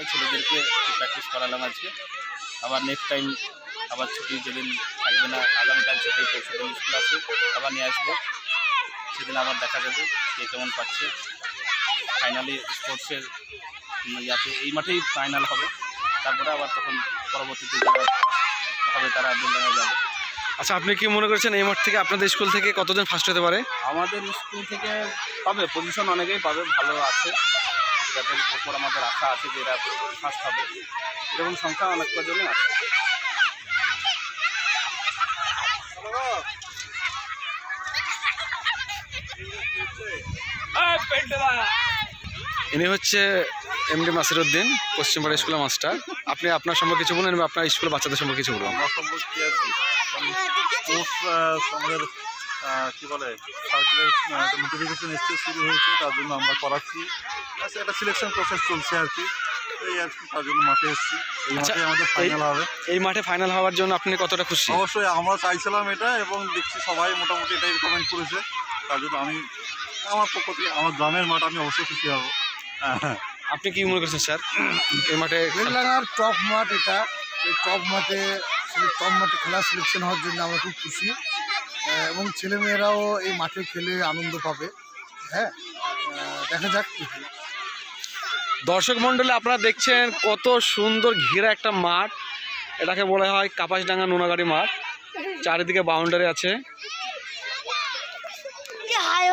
তাই ছেলেদেরকে একটু প্র্যাকটিস করালাম আজকে। আবার নেক্সট টাইম আবার ছুটি যেদিন থাকবে না, আগামীকাল ছুটি, পরশুদিন স্কুল আছে, আবার নিয়ে আসবো। সেদিন আবার দেখা যাবে কে কেমন পাচ্ছে। ফাইনালি স্পোর্টসের ইয়াতে এই মাঠেই ফাইনাল হবে, তারপরে আবার তখন পরবর্তীতে যারা হবে তারা বেলডাঙায় যাবে। আচ্ছা, আপনি কি মনে করছেন এই মাঠ থেকে আপনাদের স্কুল থেকে কতজন ফার্স্ট হতে পারে? আমাদের স্কুল থেকে পাবে, পজিশন অনেকেই পাবে, ভালো আছে, যাদের উপর আমাদের আশা আছে যে এরা ফার্স্ট হবে, এরকম সংখ্যা অনেক কজনই আছে। ইনি হচ্ছে এমডি নাসিরউদ্দিন, পশ্চিমপাড়া স্কুলের মাস্টার। আপনি আপনার সম্পর্কে কিছু বলেন এবং আপনার স্কুলের বাচ্চাদের সম্পর্কে কিছু বলুন। আমার সম্পর্কে স্পোর্টস আমাদের কী বলে সার্কুলের নোটিফিকেশন এসছে, শুরু হয়েছে, তার জন্য আমরা করাচ্ছি। একটা সিলেকশন প্রসেস চলছে আর কি, এই আর কি, তার জন্য মাঠে এসেছি। এই মাঠে আমাদের ফাইনাল হবে। এই মাঠে ফাইনাল হওয়ার জন্য আপনি কতটা খুশি? অবশ্যই আমরা চাইছিলাম এটা, এবং দেখছি সবাই মোটামুটি এটাই রিকমেন্ড করেছে, তার জন্য আমি আমার পক্ষ থেকে আমার গ্রামের মাঠ আমি অবশ্যই খুশি হব। আপনি কি মনে করছেন স্যার এই মাঠে? বেলডাঙার টপ মাঠ এটা, এই টপ মাঠে খেলা সিলেকশন হওয়ার জন্য আমরা খুব খুশি, এবং ছেলেমেয়েরাও এই মাঠে খেলে আনন্দ পাবে। হ্যাঁ, দেখা যাক কি হয়। দর্শক মণ্ডলী, আপনারা দেখছেন কত সুন্দর ঘেরা একটা মাঠ। এটাকে বলা হয় কাপাসডাঙ্গা নোনাগাড়ি মাঠ। চারিদিকে বাউন্ডারি আছে। হাই